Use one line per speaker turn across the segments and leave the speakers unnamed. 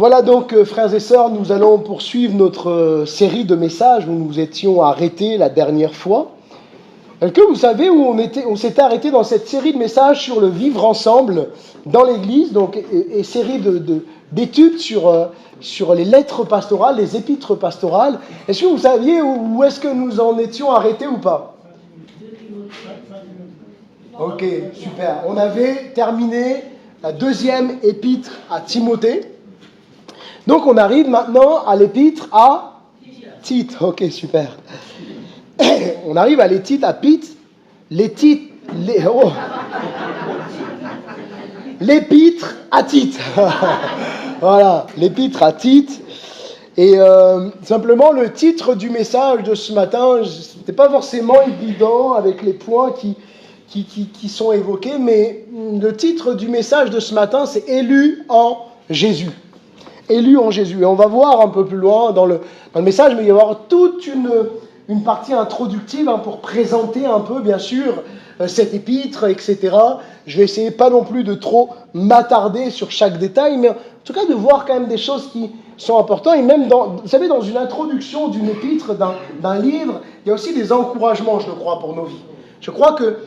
Voilà donc, frères et sœurs, nous allons poursuivre notre série de messages où nous étions arrêtés la dernière fois. Est-ce que vous savez où on s'était arrêté dans cette série de messages sur le vivre ensemble dans l'Église, donc et série d'études sur les lettres pastorales, les épîtres pastorales. Est-ce que vous saviez où est-ce que nous en étions arrêtés ou pas? Ok, super. On avait terminé la deuxième épître à Timothée. Donc on arrive maintenant à l'épître à Tite. Ok, super. On arrive à l'épître à Tite. L'épître à Tite. Voilà, l'épître à Tite. Et simplement le titre du message de ce matin, c'était pas forcément évident avec les points qui sont évoqués, mais le titre du message de ce matin, c'est « Élu en Jésus ». Élu en Jésus. Et on va voir un peu plus loin dans le message, mais il va y avoir toute une partie introductive pour présenter un peu, bien sûr, cette épître, etc. Je vais essayer pas non plus de trop m'attarder sur chaque détail, mais en tout cas de voir quand même des choses qui sont importantes. Et même, vous savez, dans une introduction d'une épître, d'un livre, il y a aussi des encouragements, je le crois, pour nos vies. Je crois que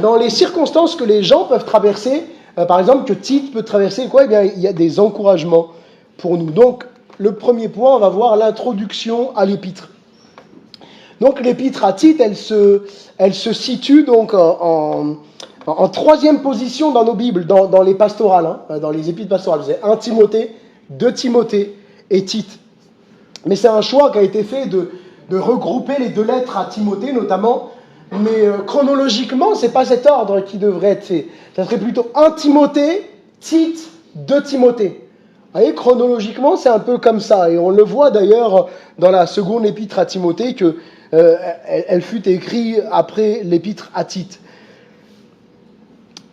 dans les circonstances que les gens peuvent traverser, par exemple, que Tite peut traverser, eh bien, il y a des encouragements pour nous. Donc, le premier point, on va voir l'introduction à l'épître. Donc, l'épître à Tite, elle se situe donc en troisième position dans nos Bibles, dans les pastorales, dans les épîtres pastorales. C'est 1 Timothée, 2 Timothée et Tite. Mais c'est un choix qui a été fait de regrouper les deux lettres à Timothée, notamment. Mais chronologiquement, ce n'est pas cet ordre qui devrait être fait. Ça serait plutôt 1 Timothée, Tite, 2 Timothée. Vous voyez, chronologiquement, c'est un peu comme ça. Et on le voit d'ailleurs dans la seconde épître à Timothée, elle fut écrite après l'épître à Tite.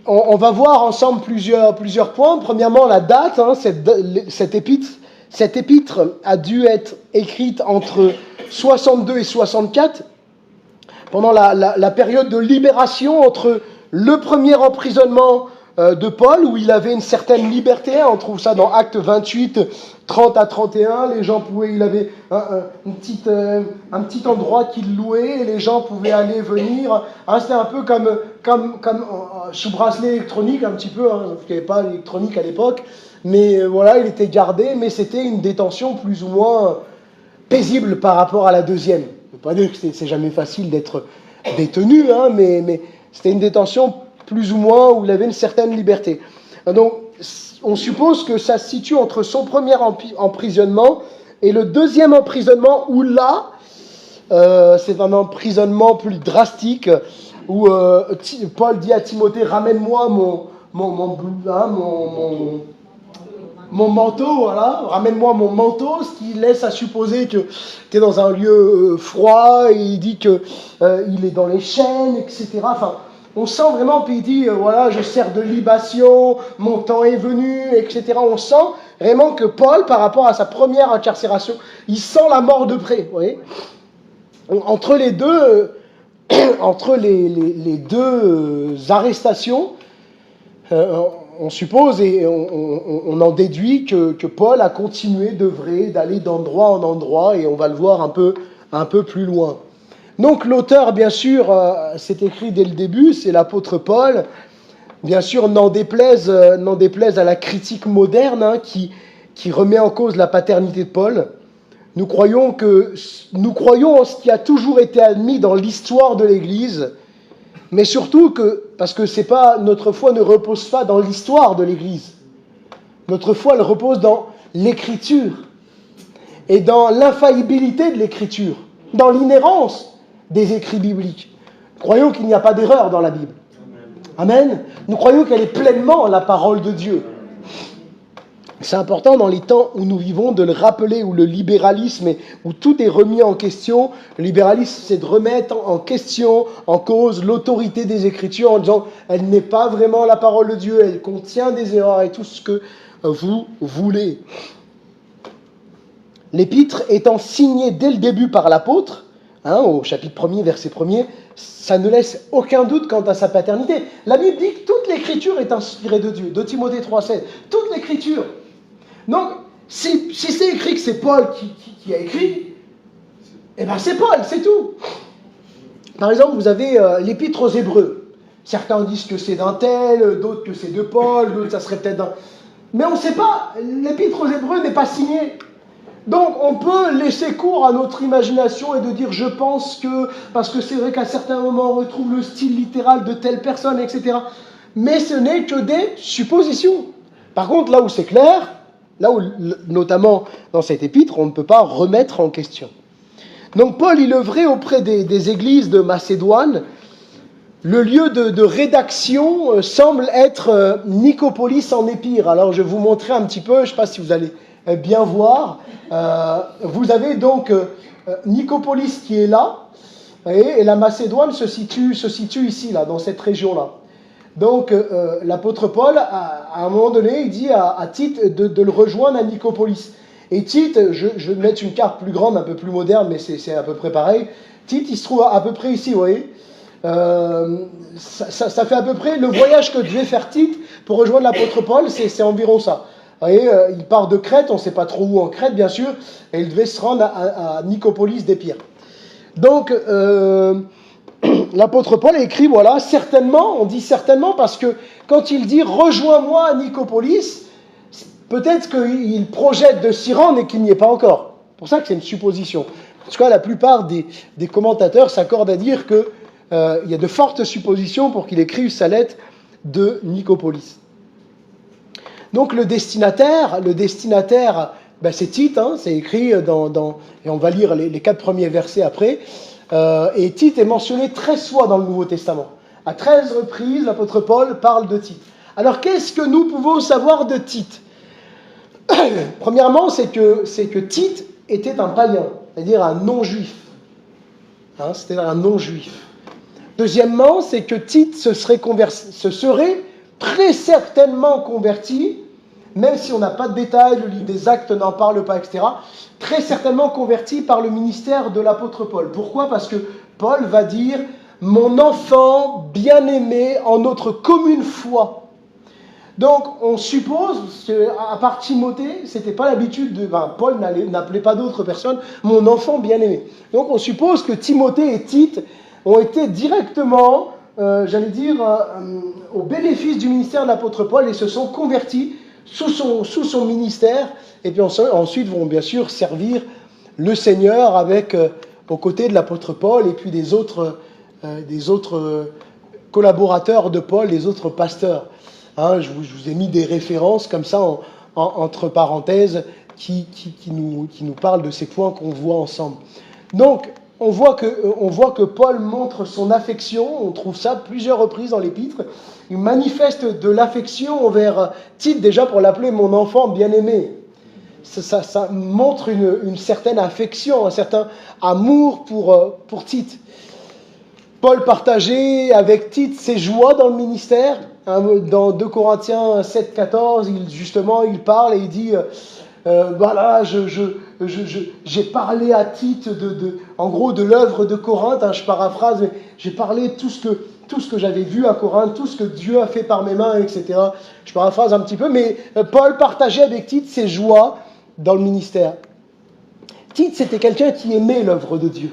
On va voir ensemble plusieurs points. Premièrement, la date. Cette épître a dû être écrite entre 62 et 64. Pendant la période de libération entre le premier emprisonnement de Paul, où il avait une certaine liberté, on trouve ça dans Actes 28, 30 à 31, il avait un petit endroit qu'il louait, et les gens pouvaient aller venir. C'était un peu comme sous bracelet électronique, un petit peu, parce qu'il n'y avait pas l'électronique à l'époque, mais voilà, il était gardé, mais c'était une détention plus ou moins paisible par rapport à la deuxième. Je ne veux pas dire que c'est jamais facile d'être détenu, mais c'était une détention plus ou moins où il avait une certaine liberté. Donc, on suppose que ça se situe entre son premier emprisonnement et le deuxième emprisonnement, où là, c'est un emprisonnement plus drastique, où Paul dit à Timothée, ramène-moi mon manteau, voilà, ramène-moi mon manteau, ce qui laisse à supposer que tu es dans un lieu froid, et il dit que il est dans les chaînes, etc. Enfin, on sent vraiment, puis il dit, voilà, je sers de libation, mon temps est venu, etc. On sent vraiment que Paul, par rapport à sa première incarcération, il sent la mort de près, vous voyez. Entre les deux arrestations, on suppose et on en déduit que Paul a continué d'œuvrer, d'aller d'endroit en endroit, et on va le voir un peu plus loin. Donc l'auteur, bien sûr, c'est écrit dès le début, c'est l'apôtre Paul. Bien sûr, n'en déplaise à la critique moderne qui remet en cause la paternité de Paul. Nous croyons en ce qui a toujours été admis dans l'histoire de l'Église, mais surtout parce que notre foi ne repose pas dans l'histoire de l'Église. Notre foi, elle repose dans l'Écriture et dans l'infaillibilité de l'Écriture, dans l'inhérence des écrits bibliques. Nous croyons qu'il n'y a pas d'erreur dans la Bible. Amen. Nous croyons qu'elle est pleinement la parole de Dieu. C'est important dans les temps où nous vivons de le rappeler, où le libéralisme, où tout est remis en question. Le libéralisme, c'est de remettre en question, en cause, l'autorité des Écritures en disant elle n'est pas vraiment la parole de Dieu, elle contient des erreurs et tout ce que vous voulez. L'épître étant signée dès le début par l'apôtre, au chapitre 1er, verset 1er, ça ne laisse aucun doute quant à sa paternité. La Bible dit que toute l'Écriture est inspirée de Dieu, de Timothée 3,16. Toute l'Écriture. Donc, si c'est écrit que c'est Paul qui a écrit, eh bien c'est Paul, c'est tout. Par exemple, vous avez l'épître aux Hébreux. Certains disent que c'est d'un tel, d'autres que c'est de Paul, d'autres ça serait peut-être d'un... Mais on ne sait pas, l'épître aux Hébreux n'est pas signé. Donc on peut laisser cours à notre imagination et de dire je pense que, parce que c'est vrai qu'à certains moments on retrouve le style littéral de telle personne, etc. Mais ce n'est que des suppositions. Par contre, là où c'est clair, là où, notamment dans cette épître, on ne peut pas remettre en question. Donc Paul, il œuvrait auprès des églises de Macédoine. Le lieu de rédaction semble être Nicopolis en Épire. Alors je vais vous montrer un petit peu, je ne sais pas si vous allez bien voir. Vous avez donc Nicopolis qui est là, et la Macédoine se situe ici, là, dans cette région-là. Donc l'apôtre Paul, à un moment donné, il dit à Tite de le rejoindre à Nicopolis. Et Tite, je vais mettre une carte plus grande, un peu plus moderne, mais c'est à peu près pareil. Tite, il se trouve à peu près ici, vous voyez. Ça fait à peu près le voyage que devait faire Tite pour rejoindre l'apôtre Paul, c'est environ ça. Vous voyez, il part de Crète, on ne sait pas trop où en Crète, bien sûr, et il devait se rendre à Nicopolis d'Épire. Donc, l'apôtre Paul écrit, voilà, certainement, on dit certainement parce que quand il dit « rejoins-moi à Nicopolis », peut-être qu'il projette de s'y rendre et qu'il n'y est pas encore. C'est pour ça que c'est une supposition. En tout cas, la plupart des commentateurs s'accordent à dire qu'il y a de fortes suppositions pour qu'il écrive sa lettre de Nicopolis. Donc le destinataire, ben c'est Tite, hein, c'est écrit et on va lire les 4 premiers versets après. Et Tite est mentionné 13 fois dans le Nouveau Testament. À 13 reprises, l'apôtre Paul parle de Tite. Alors qu'est-ce que nous pouvons savoir de Tite ? Premièrement, c'est que Tite était un païen, c'est-à-dire un non-juif. Hein, c'était un non-juif. Deuxièmement, c'est que Tite se serait très certainement converti, même si on n'a pas de détails, le livre des Actes n'en parle pas, etc., très certainement converti par le ministère de l'apôtre Paul. Pourquoi ? Parce que Paul va dire « Mon enfant bien-aimé en notre commune foi ». Donc, on suppose qu'à part Timothée, c'était pas l'habitude de... Paul n'appelait pas d'autres personnes « mon enfant bien-aimé ». Donc, on suppose que Timothée et Tite ont été directement, au bénéfice du ministère de l'apôtre Paul et se sont convertis sous son ministère. Et puis ensuite vont bien sûr servir le Seigneur aux côtés de l'apôtre Paul et puis des autres collaborateurs de Paul, les autres pasteurs. Hein, je vous ai mis des références comme ça entre parenthèses qui nous parlent de ces points qu'on voit ensemble. Donc, on voit que Paul montre son affection, on trouve ça plusieurs reprises dans l'épître. Il manifeste de l'affection envers Tite, déjà pour l'appeler mon enfant bien-aimé. Ça montre une certaine affection, un certain amour pour Tite. Paul partageait avec Tite ses joies dans le ministère. Dans 2 Corinthiens 7, 14, il parle et il dit voilà, j'ai parlé à Tite en gros de l'œuvre de Corinthe, hein, je paraphrase, mais j'ai parlé tout ce que j'avais vu à Corinthe, tout ce que Dieu a fait par mes mains, etc. Je paraphrase un petit peu, mais Paul partageait avec Tite ses joies dans le ministère. Tite, c'était quelqu'un qui aimait l'œuvre de Dieu,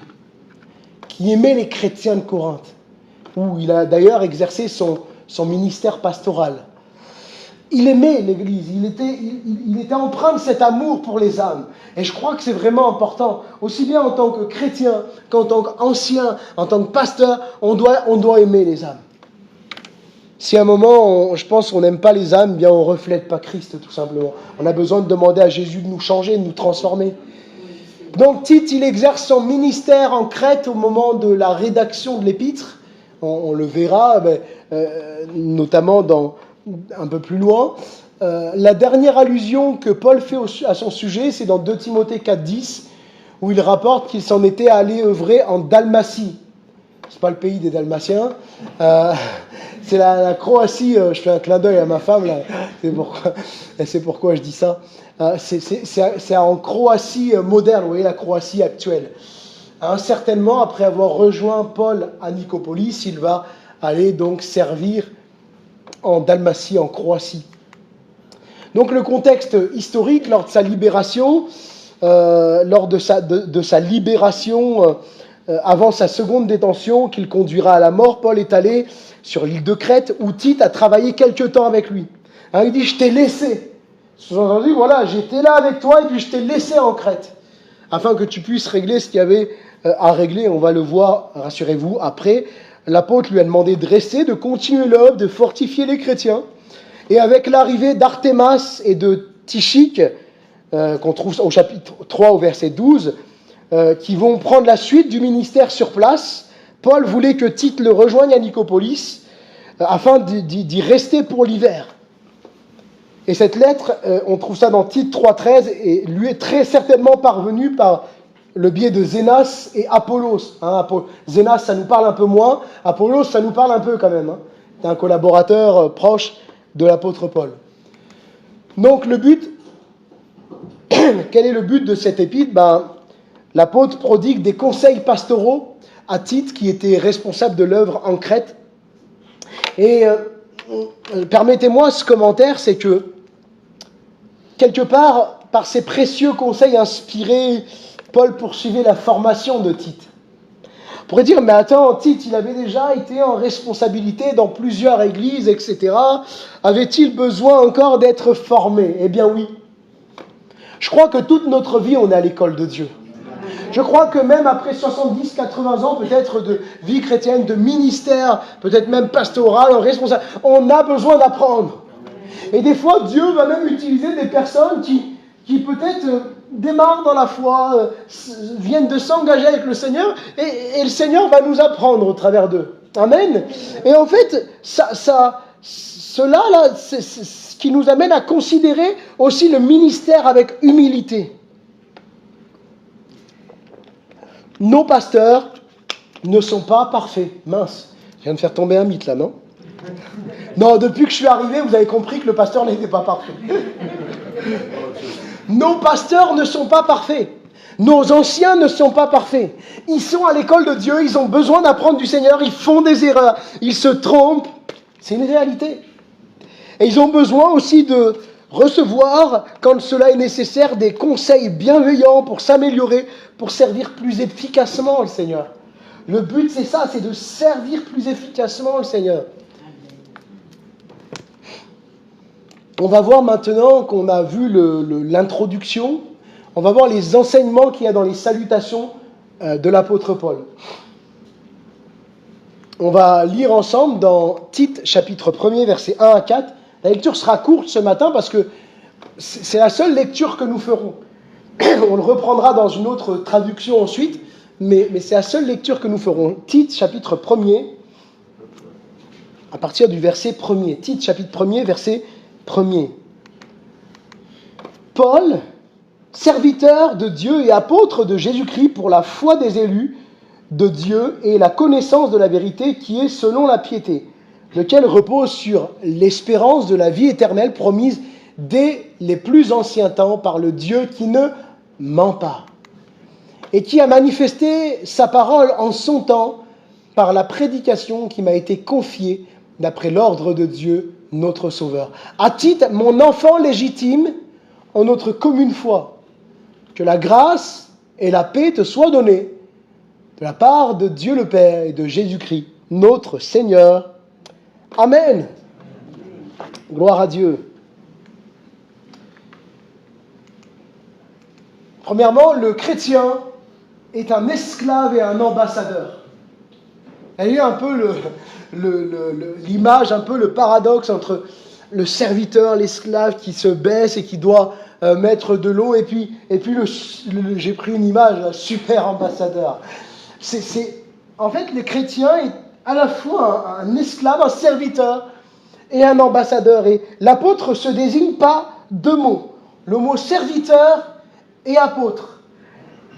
qui aimait les chrétiens de Corinthe, où il a d'ailleurs exercé son ministère pastoral. Il aimait l'Église, il était empreint de cet amour pour les âmes. Et je crois que c'est vraiment important, aussi bien en tant que chrétien qu'en tant qu'ancien, en tant que pasteur, on doit aimer les âmes. Si à un moment, je pense qu'on n'aime pas les âmes, bien on ne reflète pas Christ tout simplement. On a besoin de demander à Jésus de nous changer, de nous transformer. Donc Tite, il exerce son ministère en Crète au moment de la rédaction de l'épître. On le verra, notamment un peu plus loin. La dernière allusion que Paul fait à son sujet, c'est dans 2 Timothée 4,10, où il rapporte qu'il s'en était allé œuvrer en Dalmatie. C'est pas le pays des Dalmatiens, c'est la Croatie. Je fais un clin d'œil à ma femme là, c'est pourquoi je dis ça. C'est en Croatie moderne, vous voyez, la Croatie actuelle. Certainement, après avoir rejoint Paul à Nicopolis, il va aller donc servir en Dalmatie, en Croatie. Donc le contexte historique, lors de sa libération, avant sa seconde détention qu'il conduira à la mort, Paul est allé sur l'île de Crète où Tite a travaillé quelque temps avec lui. Hein, il dit, je t'ai laissé. Sous-entendu, voilà, j'étais là avec toi et puis je t'ai laissé en Crète, afin que tu puisses régler ce qu'il y avait à régler. On va le voir, rassurez-vous, après. L'apôtre lui a demandé de rester, de continuer l'œuvre, de fortifier les chrétiens. Et avec l'arrivée d'Artémas et de Tychique, qu'on trouve au chapitre 3 au verset 12, qui vont prendre la suite du ministère sur place, Paul voulait que Tite le rejoigne à Nicopolis, afin d'y rester pour l'hiver. Et cette lettre, on trouve ça dans Tite 3,13, et lui est très certainement parvenue par le biais de Zénas et Apollos. Zénas, ça nous parle un peu moins. Apollos, ça nous parle un peu quand même. C'est un collaborateur proche de l'apôtre Paul. Donc le but, quel est le but de cette épître ? L'apôtre prodigue des conseils pastoraux à Tite, qui était responsable de l'œuvre en Crète. Et permettez-moi ce commentaire, c'est que quelque part, par ces précieux conseils inspirés, Paul poursuivait la formation de Tite. On pourrait dire, mais attends, Tite, il avait déjà été en responsabilité dans plusieurs églises, etc. Avait-il besoin encore d'être formé ? Eh bien oui. Je crois que toute notre vie, on est à l'école de Dieu. Je crois que même après 70, 80 ans peut-être de vie chrétienne, de ministère, peut-être même pastoral, responsable, on a besoin d'apprendre. Et des fois, Dieu va même utiliser des personnes qui peut-être démarrent dans la foi, viennent de s'engager avec le Seigneur, et le Seigneur va nous apprendre au travers d'eux. Amen. Et en fait, cela, c'est ce qui nous amène à considérer aussi le ministère avec humilité. Nos pasteurs ne sont pas parfaits. Mince, je viens de faire tomber un mythe là, non ? Non, depuis que je suis arrivé, vous avez compris que le pasteur n'était pas parfait. Nos pasteurs ne sont pas parfaits. Nos anciens ne sont pas parfaits. Ils sont à l'école de Dieu, ils ont besoin d'apprendre du Seigneur, ils font des erreurs, ils se trompent. C'est une réalité. Et ils ont besoin aussi de recevoir, quand cela est nécessaire, des conseils bienveillants pour s'améliorer, pour servir plus efficacement le Seigneur. Le but, c'est ça, c'est de servir plus efficacement le Seigneur. On va voir maintenant qu'on a vu l'introduction, on va voir les enseignements qu'il y a dans les salutations de l'apôtre Paul. On va lire ensemble dans Tite, chapitre 1er, versets 1 à 4. La lecture sera courte ce matin parce que c'est la seule lecture que nous ferons. On le reprendra dans une autre traduction ensuite, mais c'est la seule lecture que nous ferons. Tite, chapitre 1er, à partir du verset 1er. Tite, chapitre 1er, verset 1er. Paul, serviteur de Dieu et apôtre de Jésus-Christ pour la foi des élus de Dieu et la connaissance de la vérité qui est selon la piété, lequel repose sur l'espérance de la vie éternelle promise dès les plus anciens temps par le Dieu qui ne ment pas, et qui a manifesté sa parole en son temps par la prédication qui m'a été confiée d'après l'ordre de Dieu, notre Sauveur. À Tite, mon enfant légitime, en notre commune foi, que la grâce et la paix te soient données de la part de Dieu le Père et de Jésus-Christ, notre Seigneur. Amen. Gloire à Dieu. Premièrement, le chrétien est un esclave et un ambassadeur. Il y a un peu l'image, un peu le paradoxe entre le serviteur, l'esclave qui se baisse et qui doit mettre de l'eau, et puis j'ai pris une image, un super ambassadeur. En fait, le chrétien est à la fois un esclave, un serviteur et un ambassadeur. Et l'apôtre se désigne par deux mots, le mot serviteur et apôtre.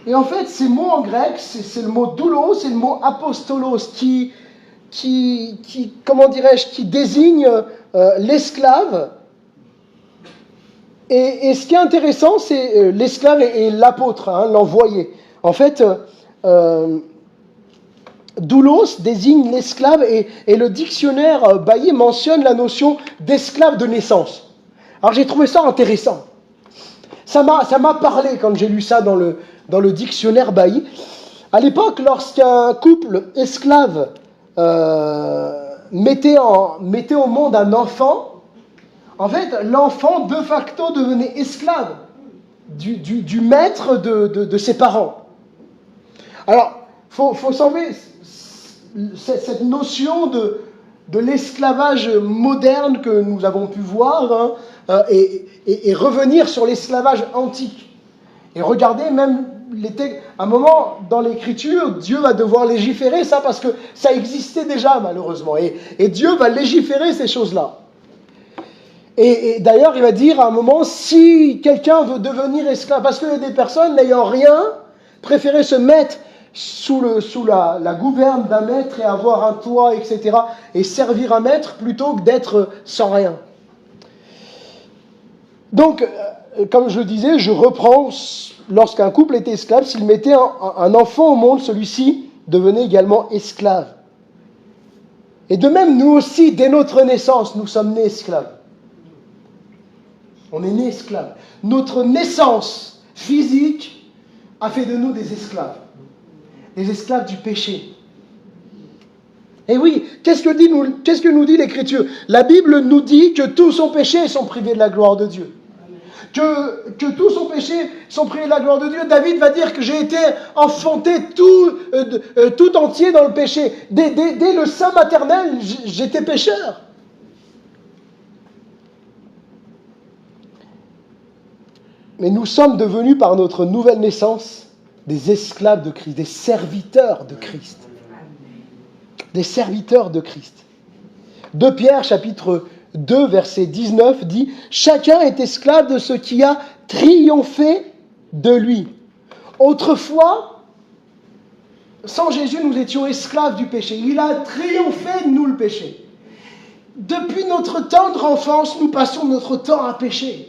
Et en fait, ces mots en grec, c'est le mot doulos, c'est le mot apostolos qui désigne l'esclave. Et ce qui est intéressant, c'est l'esclave et l'apôtre, l'envoyé. En fait, doulos désigne l'esclave et le dictionnaire Bailly mentionne la notion d'esclave de naissance. Alors j'ai trouvé ça intéressant. Ça m'a parlé quand j'ai lu ça dans le dictionnaire Bailly. À l'époque, lorsqu'un couple esclave mettait au monde un enfant, en fait, l'enfant de facto devenait esclave du maître de ses parents. Alors, faut savoir cette notion de l'esclavage moderne que nous avons pu voir, et revenir sur l'esclavage antique. Et regardez même à un moment dans l'Écriture, Dieu va devoir légiférer ça parce que ça existait déjà malheureusement. Et Dieu va légiférer ces choses-là. Et d'ailleurs, il va dire à un moment, si quelqu'un veut devenir esclave, parce que des personnes n'ayant rien, préféraient se mettre sous la gouverne d'un maître et avoir un toit, etc., et servir un maître plutôt que d'être sans rien. Donc, comme je le disais, je reprends, lorsqu'un couple était esclave, s'il mettait un enfant au monde, celui-ci devenait également esclave. Et de même, nous aussi, dès notre naissance, nous sommes nés esclaves. On est nés esclaves. Notre naissance physique a fait de nous des esclaves. Les esclaves du péché. Et oui, qu'est-ce que nous dit l'Écriture? La Bible nous dit que tous ont péché et sont privés de la gloire de Dieu. Que tous ont péché, sont privés de la gloire de Dieu. David va dire que j'ai été enfanté tout entier dans le péché. Dès le sein maternel, j'étais pécheur. Mais nous sommes devenus par notre nouvelle naissance des esclaves de Christ, des serviteurs de Christ. Des serviteurs de Christ. 2 Pierre, chapitre 2, verset 19, dit « Chacun est esclave de ce qui a triomphé de lui. » Autrefois, sans Jésus, nous étions esclaves du péché. Il a triomphé de nous le péché. Depuis notre tendre enfance, nous passons notre temps à pécher.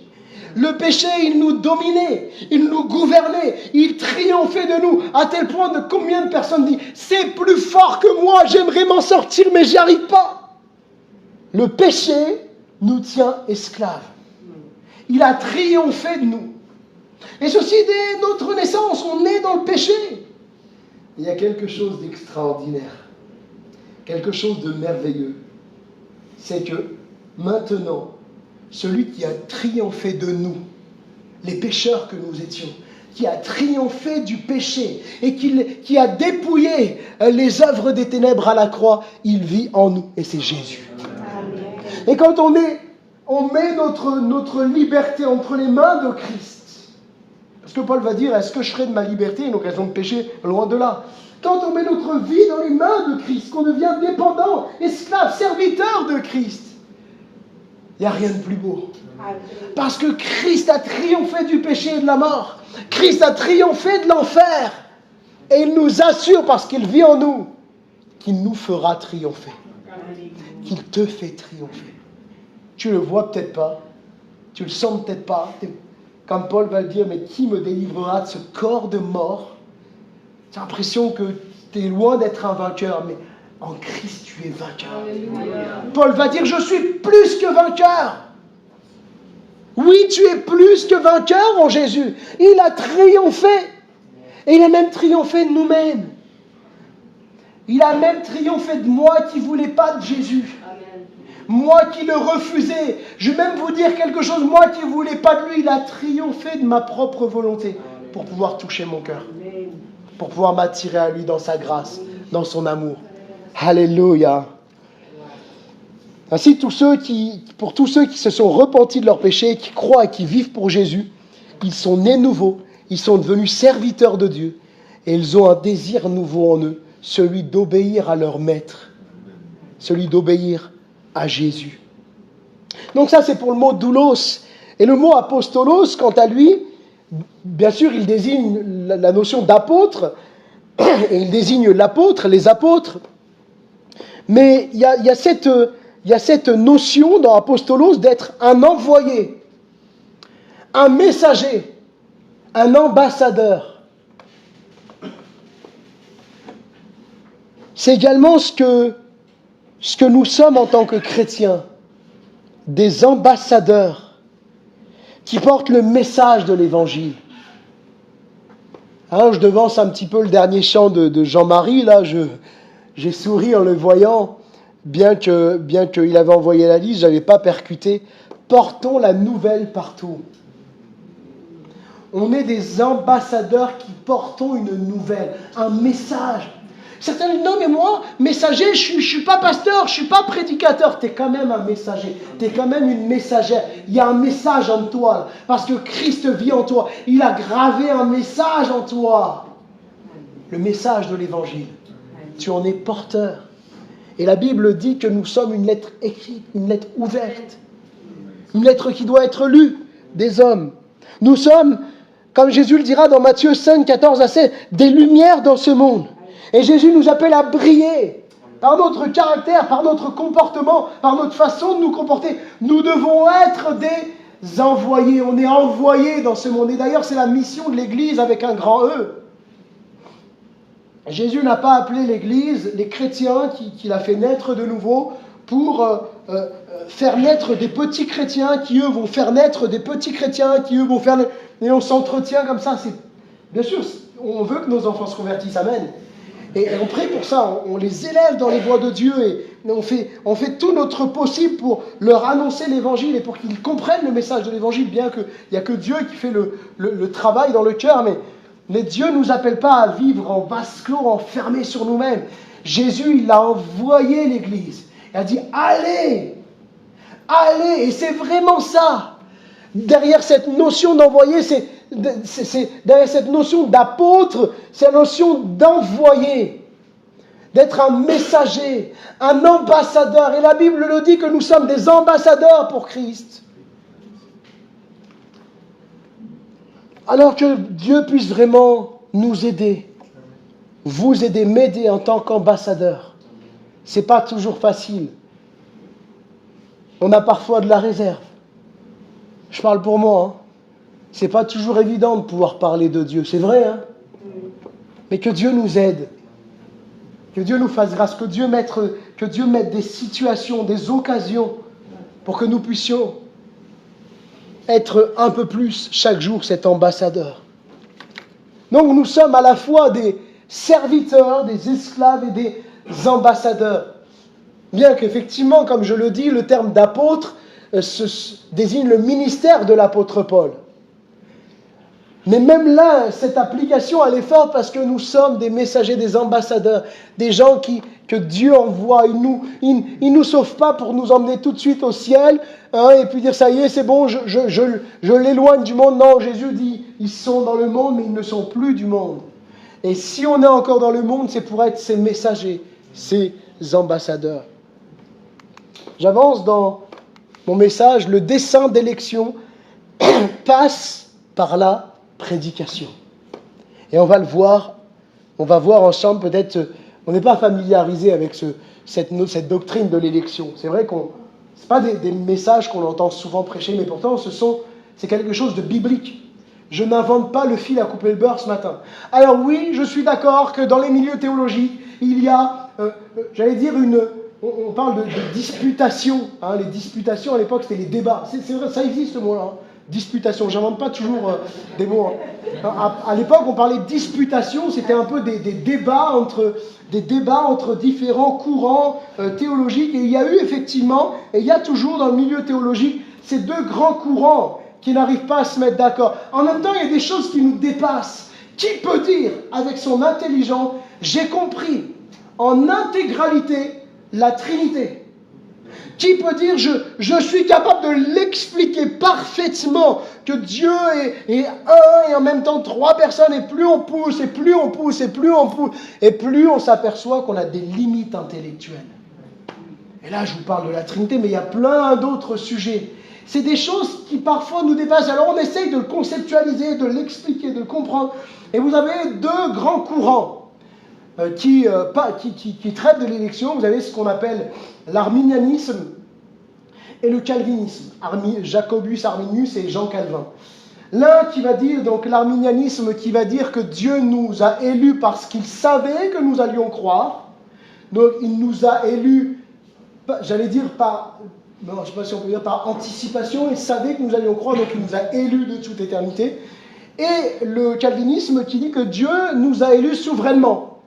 Le péché, il nous dominait, il nous gouvernait, il triomphait de nous, à tel point de combien de personnes disent « C'est plus fort que moi, j'aimerais m'en sortir, mais j'y arrive pas ». Le péché nous tient esclaves. Il a triomphé de nous. Et ceci dès notre naissance, on est dans le péché. Il y a quelque chose d'extraordinaire, quelque chose de merveilleux. C'est que maintenant, celui qui a triomphé de nous, les pécheurs que nous étions, qui a triomphé du péché et qui a dépouillé les œuvres des ténèbres à la croix, il vit en nous et c'est Jésus. Amen. Et quand on met notre liberté entre les mains de Christ, parce que Paul va dire, est-ce que je ferai de ma liberté une occasion de pécher? Loin de là. Quand on met notre vie dans les mains de Christ, qu'on devient dépendant, esclave, serviteur de Christ, il n'y a rien de plus beau. Parce que Christ a triomphé du péché et de la mort. Christ a triomphé de l'enfer. Et il nous assure, parce qu'il vit en nous, qu'il nous fera triompher. Qu'il te fait triompher. Tu le vois peut-être pas. Tu le sens peut-être pas. Comme Paul va le dire, mais qui me délivrera de ce corps de mort? Tu as l'impression que tu es loin d'être un vainqueur, mais en Christ, tu es vainqueur. Alléluia. Paul va dire, je suis plus que vainqueur. Oui, tu es plus que vainqueur en Jésus. Il a triomphé. Et il a même triomphé de nous-mêmes. Il a même triomphé de moi qui ne voulais pas de Jésus. Amen. Moi qui le refusais. Je vais même vous dire quelque chose. Moi qui ne voulais pas de lui, il a triomphé de ma propre volonté pour pouvoir toucher mon cœur. Pour pouvoir m'attirer à lui dans sa grâce, dans son amour. Alléluia. Ainsi, pour tous ceux qui se sont repentis de leurs péchés, qui croient et qui vivent pour Jésus, ils sont nés nouveaux, ils sont devenus serviteurs de Dieu, et ils ont un désir nouveau en eux, celui d'obéir à leur maître, celui d'obéir à Jésus. Donc ça, c'est pour le mot doulos. Et le mot apostolos, quant à lui, bien sûr, il désigne la notion d'apôtre, et il désigne l'apôtre, les apôtres, mais il y a cette notion dans apostolos d'être un envoyé, un messager, un ambassadeur. C'est également ce que nous sommes en tant que chrétiens, des ambassadeurs qui portent le message de l'Évangile. Alors, je devance un petit peu le dernier chant de Jean-Marie, là, j'ai souri en le voyant, bien qu'il avait envoyé la liste, je n'avais pas percuté. Portons la nouvelle partout. On est des ambassadeurs qui portons une nouvelle, un message. Certains disent, non mais moi, messager, je ne suis pas pasteur, je ne suis pas prédicateur. Tu es quand même un messager, tu es quand même une messagère. Il y a un message en toi, parce que Christ vit en toi. Il a gravé un message en toi. Le message de l'Évangile. Tu en es porteur. Et la Bible dit que nous sommes une lettre écrite, une lettre ouverte. Une lettre qui doit être lue des hommes. Nous sommes, comme Jésus le dira dans Matthieu 5, 14 à 16, des lumières dans ce monde. Et Jésus nous appelle à briller par notre caractère, par notre comportement, par notre façon de nous comporter. Nous devons être des envoyés. On est envoyés dans ce monde. Et d'ailleurs, c'est la mission de l'Église avec un grand E. Jésus n'a pas appelé l'Église, les chrétiens qu'il a fait naître de nouveau, pour faire naître des petits chrétiens qui, eux, vont faire naître des petits chrétiens qui, eux, vont faire naître... Et on s'entretient comme ça. Bien sûr, on veut que nos enfants se convertissent, amen. Et on prie pour ça, on les élève dans les voies de Dieu et on fait tout notre possible pour leur annoncer l'Évangile et pour qu'ils comprennent le message de l'Évangile, bien qu'il n'y a que Dieu qui fait le travail dans le cœur, mais Dieu ne nous appelle pas à vivre en vase clos, enfermés sur nous-mêmes. Jésus, il a envoyé l'Église. Il a dit, allez, et c'est vraiment ça. Derrière cette notion d'envoyer, derrière cette notion d'apôtre, c'est la notion d'envoyer, d'être un messager, un ambassadeur. Et la Bible le dit que nous sommes des ambassadeurs pour Christ. Alors que Dieu puisse vraiment nous aider, vous aider, m'aider en tant qu'ambassadeur. Ce n'est pas toujours facile. On a parfois de la réserve. Je parle pour moi. Hein. Ce n'est pas toujours évident de pouvoir parler de Dieu. C'est vrai, hein. Mais que Dieu nous aide. Que Dieu nous fasse grâce. Que Dieu mette des situations, des occasions pour que nous puissions être un peu plus chaque jour cet ambassadeur. Donc nous sommes à la fois des serviteurs, des esclaves et des ambassadeurs. Bien qu'effectivement, comme je le dis, le terme d'apôtre désigne le ministère de l'apôtre Paul. Mais même là, cette application, elle est forte parce que nous sommes des messagers, des ambassadeurs, des gens que Dieu envoie. Il nous sauve pas pour nous emmener tout de suite au ciel, hein, et puis dire ça y est, c'est bon, je l'éloigne du monde. Non, Jésus dit, ils sont dans le monde, mais ils ne sont plus du monde. Et si on est encore dans le monde, c'est pour être ces messagers, ces ambassadeurs. J'avance dans mon message. Le dessein d'élection passe par la prédication. Et on va le voir, on va voir ensemble peut-être, on n'est pas familiarisé avec cette doctrine de l'élection. C'est vrai qu'on, ce n'est pas des messages qu'on entend souvent prêcher, mais pourtant c'est quelque chose de biblique. Je n'invente pas le fil à couper le beurre ce matin. Alors oui, je suis d'accord que dans les milieux théologiques, il y a, on parle de disputation. Hein, les disputations, à l'époque, c'était les débats. C'est vrai, ça existe ce mot-là. Hein. Disputation, je n'invente pas toujours des mots. Hein. À l'époque, on parlait de disputation, c'était un peu des débats entre différents courants théologiques. Et il y a eu effectivement, et il y a toujours dans le milieu théologique, ces deux grands courants qui n'arrivent pas à se mettre d'accord. En même temps, il y a des choses qui nous dépassent. Qui peut dire, avec son intelligence, j'ai compris en intégralité la Trinité? Qui peut dire, je suis capable de l'expliquer parfaitement, que Dieu est un et en même temps trois personnes, et plus on pousse, et plus on pousse, et plus on pousse, et plus on s'aperçoit qu'on a des limites intellectuelles. Et là, je vous parle de la Trinité, mais il y a plein d'autres sujets. C'est des choses qui parfois nous dépassent. Alors on essaye de le conceptualiser, de l'expliquer, de le comprendre. Et vous avez deux grands courants qui traitent de l'élection. Vous avez ce qu'on appelle l'arminianisme et le calvinisme. Jacobus Arminius et Jean Calvin. L'un qui va dire, donc l'arminianisme qui va dire que Dieu nous a élus parce qu'il savait que nous allions croire. Donc il nous a élus, j'allais dire, je ne sais pas si on peut dire par anticipation, il savait que nous allions croire, donc il nous a élus de toute éternité. Et le calvinisme qui dit que Dieu nous a élus souverainement.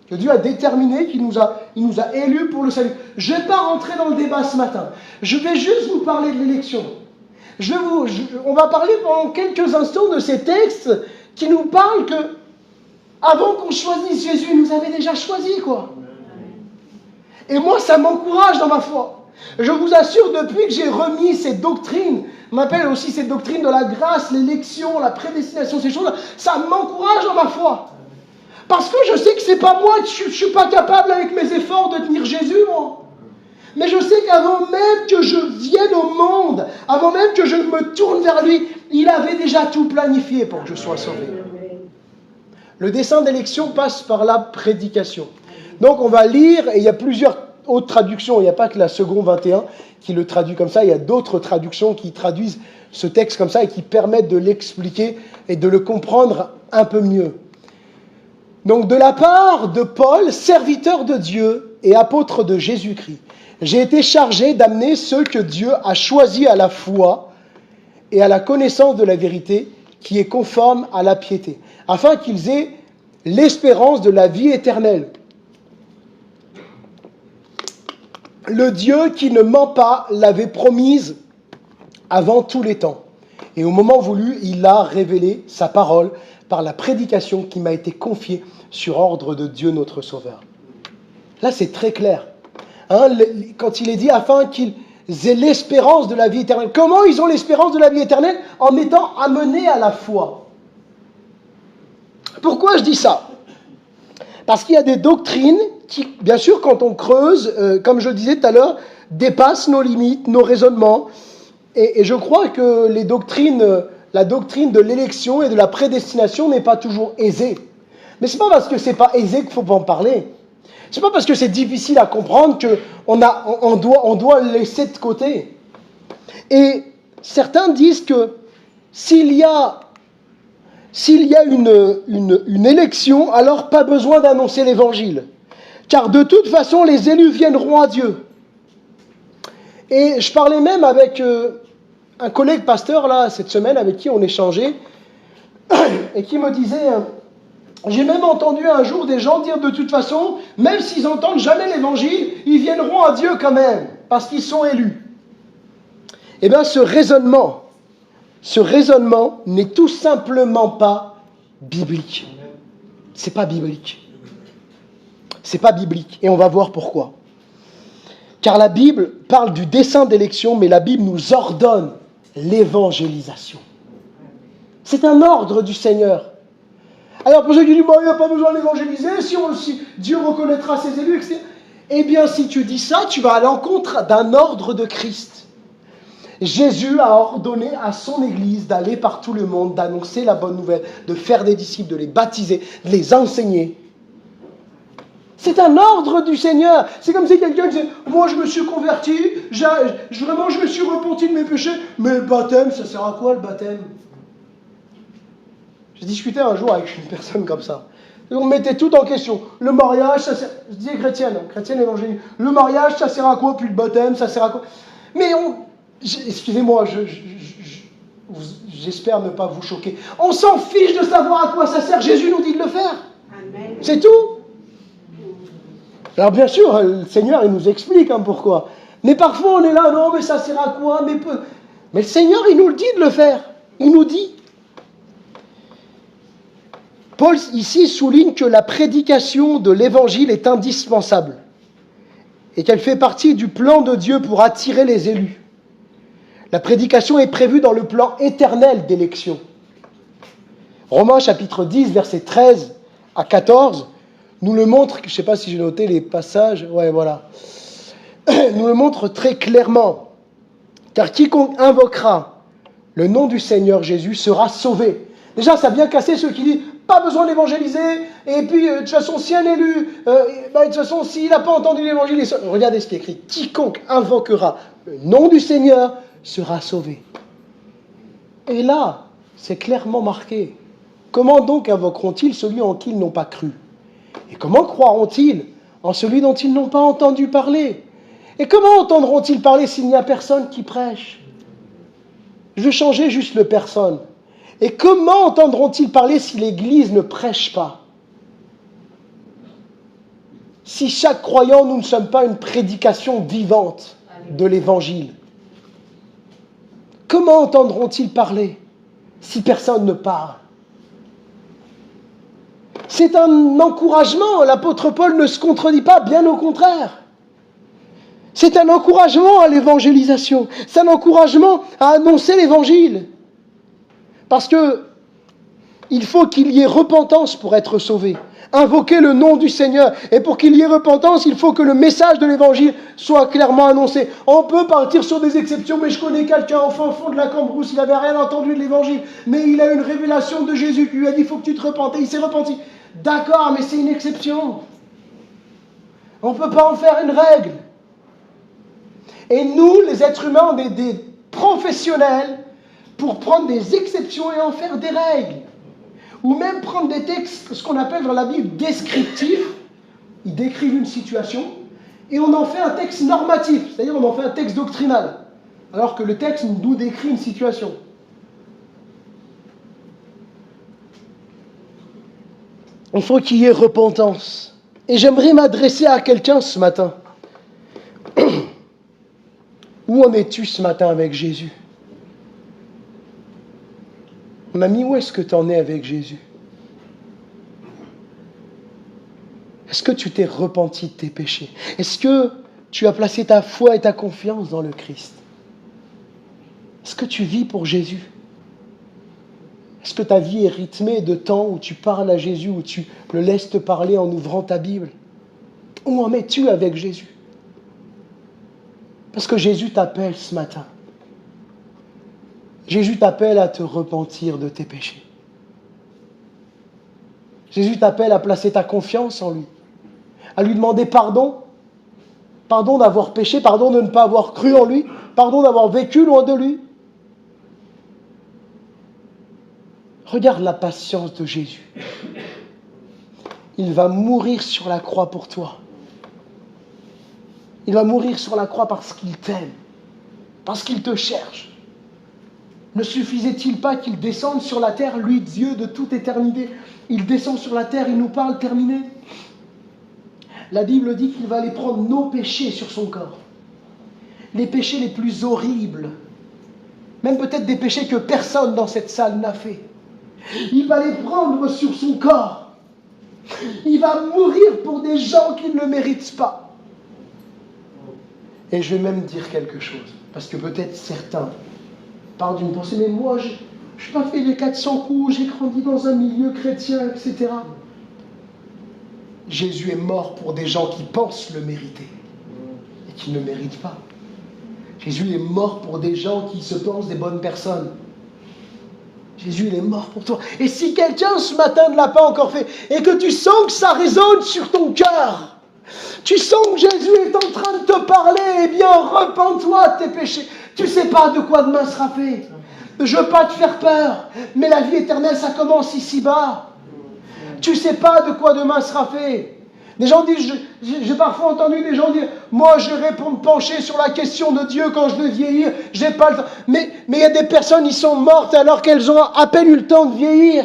Que Dieu a déterminé qu'il nous a élus pour le salut. Je ne vais pas rentrer dans le débat ce matin. Je vais juste vous parler de l'élection. On va parler pendant quelques instants de ces textes qui nous parlent que avant qu'on choisisse Jésus, il nous avait déjà choisis, quoi. Et moi, ça m'encourage dans ma foi. Je vous assure, depuis que j'ai remis ces doctrines, on appelle aussi cette doctrine de la grâce, l'élection, la prédestination, ces choses-là, ça m'encourage dans ma foi. Parce que je sais que c'est pas moi, je ne suis pas capable avec mes efforts de tenir Jésus, moi. Mais je sais qu'avant même que je vienne au monde, avant même que je me tourne vers lui, il avait déjà tout planifié pour que je sois sauvé. Le dessein d'élection passe par la prédication. Donc on va lire, et il y a plusieurs autres traductions, il n'y a pas que la seconde 21 qui le traduit comme ça, il y a d'autres traductions qui traduisent ce texte comme ça et qui permettent de l'expliquer et de le comprendre un peu mieux. Donc de la part de Paul, serviteur de Dieu et apôtre de Jésus-Christ, j'ai été chargé d'amener ceux que Dieu a choisis à la foi et à la connaissance de la vérité qui est conforme à la piété, afin qu'ils aient l'espérance de la vie éternelle. Le Dieu qui ne ment pas l'avait promise avant tous les temps. Et au moment voulu, il a révélé sa parole par la prédication qui m'a été confiée sur ordre de Dieu notre Sauveur. Là, c'est très clair. Quand il est dit afin qu'ils aient l'espérance de la vie éternelle. Comment ils ont l'espérance de la vie éternelle? En étant amenés à la foi. Pourquoi je dis ça? Parce qu'il y a des doctrines qui, bien sûr, quand on creuse, comme je le disais tout à l'heure, dépassent nos limites, nos raisonnements. Et je crois que la doctrine de l'élection et de la prédestination n'est pas toujours aisée. Mais ce n'est pas parce que ce n'est pas aisé qu'il ne faut pas en parler. Ce n'est pas parce que c'est difficile à comprendre qu'on doit le laisser de côté. Et certains disent que s'il y a une élection, alors pas besoin d'annoncer l'évangile. Car de toute façon, les élus viendront à Dieu. Et je parlais même avec un collègue pasteur, là, cette semaine, avec qui on échangeait, et qui me disait, j'ai même entendu un jour des gens dire de toute façon, même s'ils n'entendent jamais l'évangile, ils viendront à Dieu quand même, parce qu'ils sont élus. Eh bien, ce raisonnement n'est tout simplement pas biblique. C'est pas biblique. C'est pas biblique. Et on va voir pourquoi. Car la Bible parle du dessein d'élection, mais la Bible nous ordonne l'évangélisation. C'est un ordre du Seigneur. Alors pour ceux qui disent, il n'y a pas besoin d'évangéliser, si Dieu reconnaîtra ses élus, etc. Eh bien, si tu dis ça, tu vas à l'encontre d'un ordre de Christ. Jésus a ordonné à son Église d'aller par tout le monde, d'annoncer la bonne nouvelle, de faire des disciples, de les baptiser, de les enseigner. C'est un ordre du Seigneur. C'est comme si quelqu'un disait, moi je me suis converti, vraiment je me suis repenti de mes péchés, mais le baptême, ça sert à quoi le baptême? J'ai discuté un jour avec une personne comme ça. On mettait tout en question. Le mariage, ça sert... Je disais chrétienne évangélique. Le mariage, ça sert à quoi? Puis le baptême, ça sert à quoi? Mais excusez-moi, j'espère ne pas vous choquer. On s'en fiche de savoir à quoi ça sert. Jésus nous dit de le faire. Amen. C'est tout. Alors bien sûr, le Seigneur, il nous explique pourquoi. Mais parfois, on est là, non, mais ça sert à quoi? Mais le Seigneur, il nous le dit de le faire. Il nous dit. Paul, ici, souligne que la prédication de l'Évangile est indispensable et qu'elle fait partie du plan de Dieu pour attirer les élus. La prédication est prévue dans le plan éternel d'élection. Romains chapitre 10, versets 13 à 14, nous le montre, je ne sais pas si j'ai noté les passages, ouais voilà, nous le montre très clairement. Car quiconque invoquera le nom du Seigneur Jésus sera sauvé. Déjà, ça a bien cassé ceux qui disent pas besoin d'évangéliser, et puis de toute façon, si un élu, de toute façon, s'il n'a pas entendu l'évangile, regardez ce qui est écrit, quiconque invoquera le nom du Seigneur sera sauvé. Et là, c'est clairement marqué. Comment donc invoqueront-ils celui en qui ils n'ont pas cru? Et comment croiront-ils en celui dont ils n'ont pas entendu parler? Et comment entendront-ils parler s'il n'y a personne qui prêche? Je veux changer juste le personne. Et comment entendront-ils parler si l'Église ne prêche pas? Si chaque croyant, nous ne sommes pas une prédication vivante de l'Évangile, comment entendront-ils parler si personne ne parle? C'est un encouragement. L'apôtre Paul ne se contredit pas, bien au contraire. C'est un encouragement à l'évangélisation. C'est un encouragement à annoncer l'Évangile. Parce que il faut qu'il y ait repentance pour être sauvé. Invoquer le nom du Seigneur. Et pour qu'il y ait repentance, il faut que le message de l'Évangile soit clairement annoncé. On peut partir sur des exceptions, mais je connais quelqu'un au fond de la Cambrousse, il n'avait rien entendu de l'Évangile, mais il a eu une révélation de Jésus qui lui a dit, il faut que tu te repentes, et il s'est repenti. D'accord, mais c'est une exception. On ne peut pas en faire une règle. Et nous, les êtres humains, on est des professionnels pour prendre des exceptions et en faire des règles. Ou même prendre des textes, ce qu'on appelle dans la Bible descriptifs. Ils décrivent une situation et on en fait un texte normatif, c'est-à-dire on en fait un texte doctrinal, alors que le texte nous décrit une situation. Il faut qu'il y ait repentance. Et j'aimerais m'adresser à quelqu'un ce matin. Où en es-tu ce matin avec Jésus? Mon ami, où est-ce que tu en es avec Jésus? Est-ce que tu t'es repenti de tes péchés? Est-ce que tu as placé ta foi et ta confiance dans le Christ? Est-ce que tu vis pour Jésus? Est-ce que ta vie est rythmée de temps où tu parles à Jésus, où tu le laisses te parler en ouvrant ta Bible? Où en es-tu avec Jésus? Parce que Jésus t'appelle ce matin. Jésus t'appelle à te repentir de tes péchés. Jésus t'appelle à placer ta confiance en lui, à lui demander pardon. Pardon d'avoir péché, pardon de ne pas avoir cru en lui, pardon d'avoir vécu loin de lui. Regarde la patience de Jésus. Il va mourir sur la croix pour toi. Il va mourir sur la croix parce qu'il t'aime, parce qu'il te cherche. Ne suffisait-il pas qu'il descende sur la terre, lui, Dieu de toute éternité? Il descend sur la terre, il nous parle, terminé. La Bible dit qu'il va aller prendre nos péchés sur son corps. Les péchés les plus horribles. Même peut-être des péchés que personne dans cette salle n'a fait. Il va les prendre sur son corps. Il va mourir pour des gens qui ne le méritent pas. Et je vais même dire quelque chose. Parce que peut-être certains parlent d'une pensée, mais moi, je n'ai pas fait les 400 coups, j'ai grandi dans un milieu chrétien, etc. Jésus est mort pour des gens qui pensent le mériter et qui ne le méritent pas. Jésus est mort pour des gens qui se pensent des bonnes personnes. Jésus, il est mort pour toi. Et si quelqu'un ce matin ne l'a pas encore fait, et que tu sens que ça résonne sur ton cœur, tu sens que Jésus est en train de te parler, eh bien, repens-toi de tes péchés. Tu ne sais pas de quoi demain sera fait. Je ne veux pas te faire peur, mais la vie éternelle, ça commence ici-bas. Tu ne sais pas de quoi demain sera fait. Des gens disent, j'ai parfois entendu des gens dire, moi je vais me pencher sur la question de Dieu quand je vais vieillir, j'ai pas le temps. Mais il y a des personnes, ils sont mortes alors qu'elles ont à peine eu le temps de vieillir.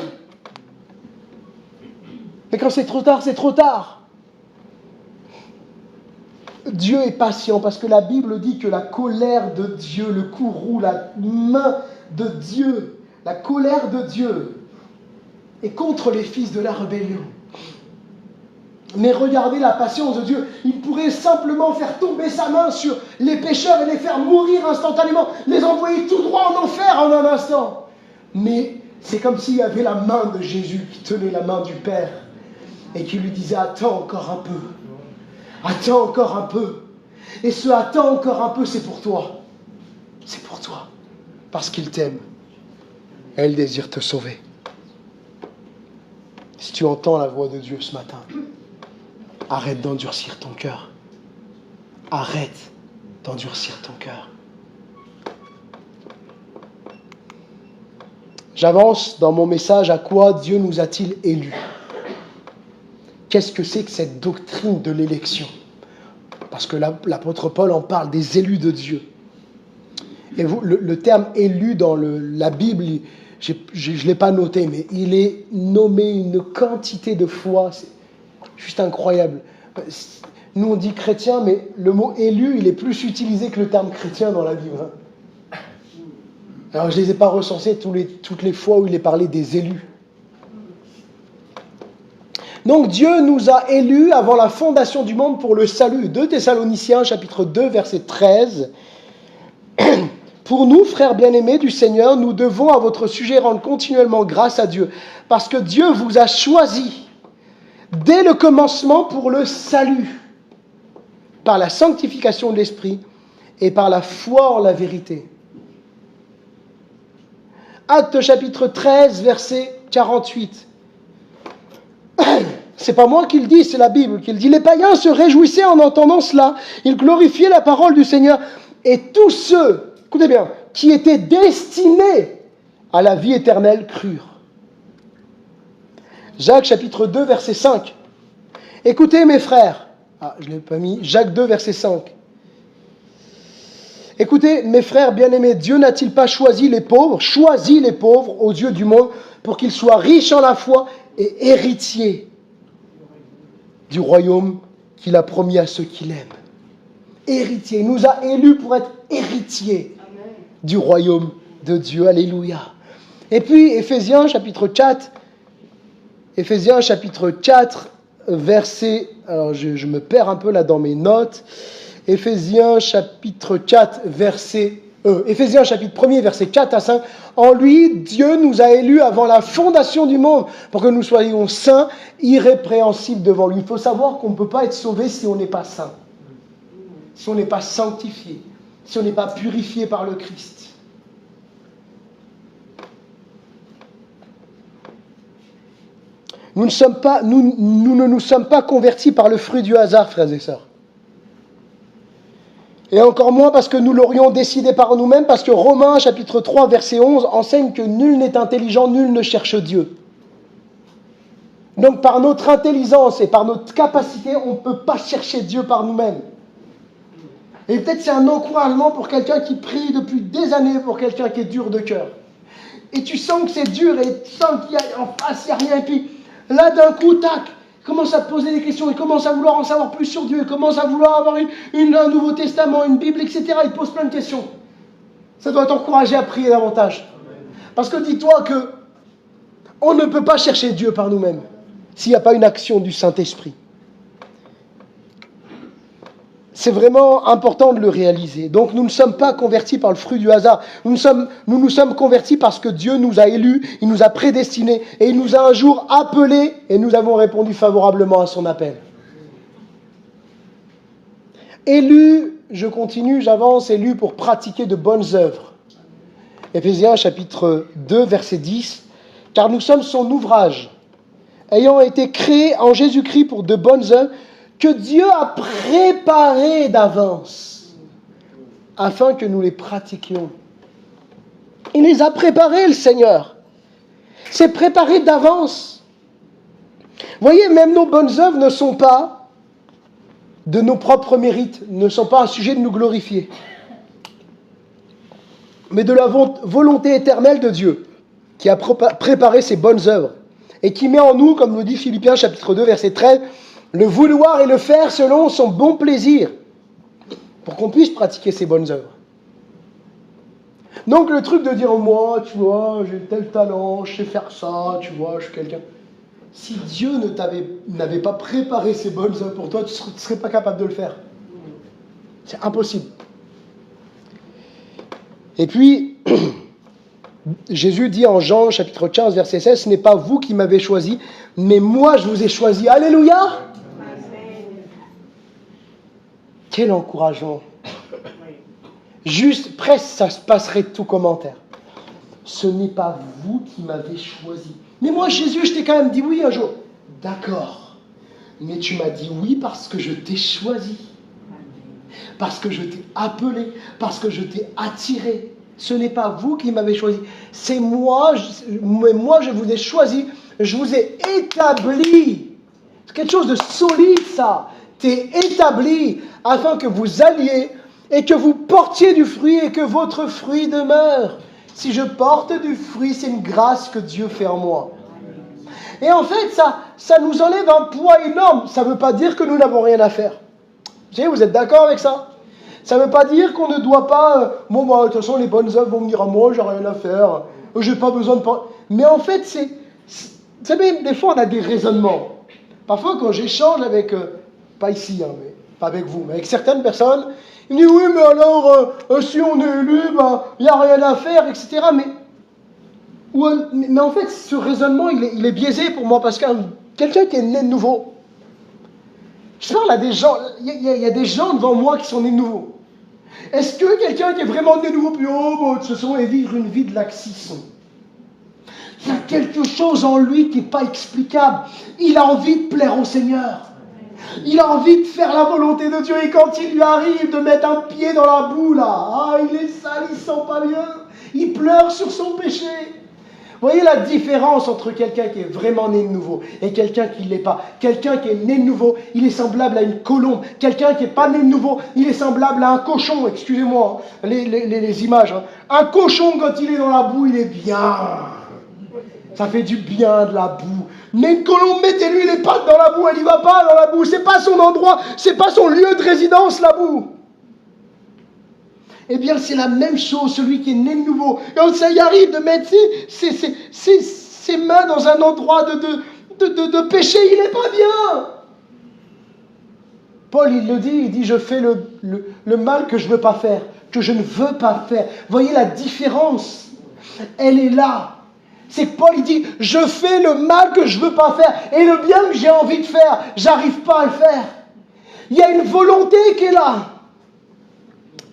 Mais quand c'est trop tard, c'est trop tard. Dieu est patient parce que la Bible dit que la colère de Dieu, le courroux, la main de Dieu, la colère de Dieu est contre les fils de la rébellion. Mais regardez la patience de Dieu. Il pourrait simplement faire tomber sa main sur les pécheurs et les faire mourir instantanément, les envoyer tout droit en enfer en un instant. Mais c'est comme s'il y avait la main de Jésus qui tenait la main du Père et qui lui disait « Attends encore un peu. Attends encore un peu. » Et ce « Attends encore un peu », c'est pour toi. C'est pour toi. Parce qu'il t'aime. Et il désire te sauver. Si tu entends la voix de Dieu ce matin, arrête d'endurcir ton cœur. Arrête d'endurcir ton cœur. J'avance dans mon message. À quoi Dieu nous a-t-il élus? Qu'est-ce que c'est que cette doctrine de l'élection? Parce que l'apôtre Paul en parle des élus de Dieu. Et le terme élu dans la Bible, je ne l'ai pas noté, mais il est nommé une quantité de fois. C'est juste incroyable. Nous, on dit chrétien, mais le mot élu, il est plus utilisé que le terme chrétien dans la Bible. Alors, je ne les ai pas recensés toutes les fois où il est parlé des élus. Donc, Dieu nous a élus avant la fondation du monde pour le salut. 2 Thessaloniciens, chapitre 2, verset 13. Pour nous, frères bien-aimés du Seigneur, nous devons à votre sujet rendre continuellement grâce à Dieu, parce que Dieu vous a choisi dès le commencement pour le salut, par la sanctification de l'Esprit et par la foi en la vérité. Actes chapitre 13, verset 48. C'est pas moi qui le dis, c'est la Bible qui le dit. Les païens se réjouissaient en entendant cela. Ils glorifiaient la parole du Seigneur. Et tous ceux, écoutez bien, qui étaient destinés à la vie éternelle crurent. Jacques chapitre 2, verset 5. Écoutez mes frères. Je ne l'ai pas mis. Jacques 2, verset 5. Écoutez mes frères bien-aimés, Dieu n'a-t-il pas choisi les pauvres aux yeux du monde, pour qu'ils soient riches en la foi et héritiers du royaume qu'il a promis à ceux qui l'aiment. Héritier. Il nous a élus pour être héritiers du royaume de Dieu. Alléluia. Et puis, Éphésiens chapitre 4, verset... Alors, je me perds un peu là dans mes notes. Éphésiens chapitre 4, Éphésiens chapitre 1er, verset 4 à 5. En lui, Dieu nous a élus avant la fondation du monde pour que nous soyons saints, irrépréhensibles devant lui. Il faut savoir qu'on ne peut pas être sauvé si on n'est pas saint, si on n'est pas sanctifié, si on n'est pas purifié par le Christ. Nous ne nous sommes pas convertis par le fruit du hasard, frères et sœurs. Et encore moins parce que nous l'aurions décidé par nous-mêmes, parce que Romains chapitre 3 verset 11 enseigne que nul n'est intelligent, nul ne cherche Dieu. Donc par notre intelligence et par notre capacité, on ne peut pas chercher Dieu par nous-mêmes. Et peut-être c'est un encouragement pour quelqu'un qui prie depuis des années, pour quelqu'un qui est dur de cœur. Et tu sens que c'est dur et tu sens qu'il y a en face, il n'y a rien. Et puis là d'un coup, tac, il commence à te poser des questions, il commence à vouloir en savoir plus sur Dieu, il commence à vouloir avoir un Nouveau Testament, une Bible, etc. Il te pose plein de questions. Ça doit t'encourager à prier davantage. Parce que dis-toi que on ne peut pas chercher Dieu par nous-mêmes s'il n'y a pas une action du Saint-Esprit. C'est vraiment important de le réaliser. Donc nous ne sommes pas convertis par le fruit du hasard. Nous nous sommes convertis parce que Dieu nous a élus, il nous a prédestinés et il nous a un jour appelés et nous avons répondu favorablement à son appel. Élus, je continue, j'avance, élus pour pratiquer de bonnes œuvres. Éphésiens chapitre 2 verset 10. Car nous sommes son ouvrage, ayant été créés en Jésus-Christ pour de bonnes œuvres, que Dieu a préparé d'avance, afin que nous les pratiquions. Il les a préparés, le Seigneur. C'est préparé d'avance. Vous voyez, même nos bonnes œuvres ne sont pas de nos propres mérites, ne sont pas un sujet de nous glorifier, mais de la volonté éternelle de Dieu, qui a préparé ces bonnes œuvres, et qui met en nous, comme nous dit Philippiens chapitre 2, verset 13, le vouloir et le faire selon son bon plaisir, pour qu'on puisse pratiquer ces bonnes œuvres. Donc le truc de dire, moi, tu vois, j'ai tel talent, je sais faire ça, tu vois, je suis quelqu'un. Si Dieu n'avait pas préparé ces bonnes œuvres pour toi, tu ne serais pas capable de le faire. C'est impossible. Et puis, Jésus dit en Jean chapitre 15, verset 16, « Ce n'est pas vous qui m'avez choisi, mais moi je vous ai choisi. » Alléluia! Quel encouragement! Juste, presque, ça se passerait de tout commentaire. Ce n'est pas vous qui m'avez choisi. Mais moi, Jésus, je t'ai quand même dit oui un jour. D'accord. Mais tu m'as dit oui parce que je t'ai choisi. Parce que je t'ai appelé. Parce que je t'ai attiré. Ce n'est pas vous qui m'avez choisi. C'est moi. Mais moi, je vous ai choisi. Je vous ai établi. C'est quelque chose de solide, ça. été établi afin que vous alliez et que vous portiez du fruit et que votre fruit demeure. Si je porte du fruit, c'est une grâce que Dieu fait en moi. Et en fait, ça nous enlève un poids énorme. Ça ne veut pas dire que nous n'avons rien à faire. Vous êtes d'accord avec ça? Ça ne veut pas dire qu'on ne doit pas... de toute façon, les bonnes œuvres vont venir à moi, j'ai rien à faire. J'ai pas besoin de... Mais en fait, vous savez, des fois, on a des raisonnements. Parfois, quand j'échange avec... pas ici, mais pas avec vous, mais avec certaines personnes, ils me disent, oui, mais alors, si on est élu, il n'y a rien à faire, etc. Mais en fait, ce raisonnement, il est biaisé pour moi, parce que quelqu'un qui est né de nouveau, je parle à des gens, il y a des gens devant moi qui sont nés de nouveau. Est-ce que quelqu'un qui est vraiment né de nouveau, puis de toute façon, et vivre une vie de laxisme? Il y a quelque chose en lui qui n'est pas explicable. Il a envie de plaire au Seigneur. Il a envie de faire la volonté de Dieu. Et quand il lui arrive de mettre un pied dans la boue, là, il est sale, il ne sent pas bien. Il pleure sur son péché. Vous voyez la différence entre quelqu'un qui est vraiment né de nouveau et quelqu'un qui ne l'est pas. Quelqu'un qui est né de nouveau, il est semblable à une colombe. Quelqu'un qui n'est pas né de nouveau, il est semblable à un cochon. Excusez-moi, les images. Un cochon, quand il est dans la boue, il est bien. Ça fait du bien de la boue. Mais une colombe, mettez-lui les pattes dans la boue, elle n'y va pas dans la boue. C'est pas son endroit, c'est pas son lieu de résidence, la boue. Eh bien, c'est la même chose, celui qui est né de nouveau. Quand ça y arrive de mettre ses mains dans un endroit de péché, il n'est pas bien. Paul, il le dit, il dit, je fais le mal que je ne veux pas faire, que je ne veux pas faire. Voyez la différence, elle est là. C'est que Paul, il dit, je fais le mal que je ne veux pas faire, et le bien que j'ai envie de faire, j'arrive pas à le faire. Il y a une volonté qui est là.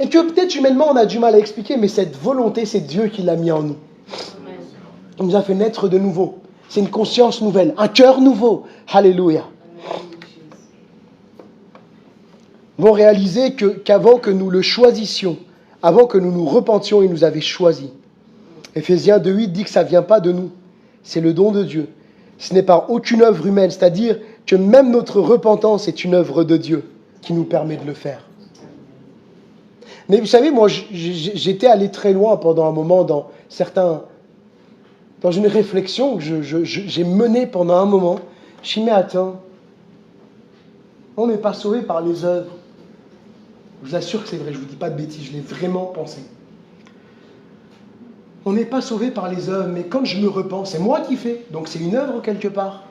Et que peut-être humainement on a du mal à expliquer, mais cette volonté, c'est Dieu qui l'a mis en nous. Il nous a fait naître de nouveau. C'est une conscience nouvelle, un cœur nouveau. Alléluia. Nous avons réalisé qu'avant que nous le choisissions, avant que nous nous repentions, il nous avait choisis. Éphésiens 2,8 dit que ça ne vient pas de nous. C'est le don de Dieu. Ce n'est par aucune œuvre humaine. C'est-à-dire que même notre repentance est une œuvre de Dieu qui nous permet de le faire. Mais vous savez, moi, j'étais allé très loin pendant un moment dans une réflexion que j'ai menée pendant un moment. Je me suis dit, mais attends, on n'est pas sauvé par les œuvres. Je vous assure que c'est vrai, je ne vous dis pas de bêtises, je l'ai vraiment pensé. On n'est pas sauvé par les œuvres, mais quand je me repens, c'est moi qui fais, donc c'est une œuvre quelque part.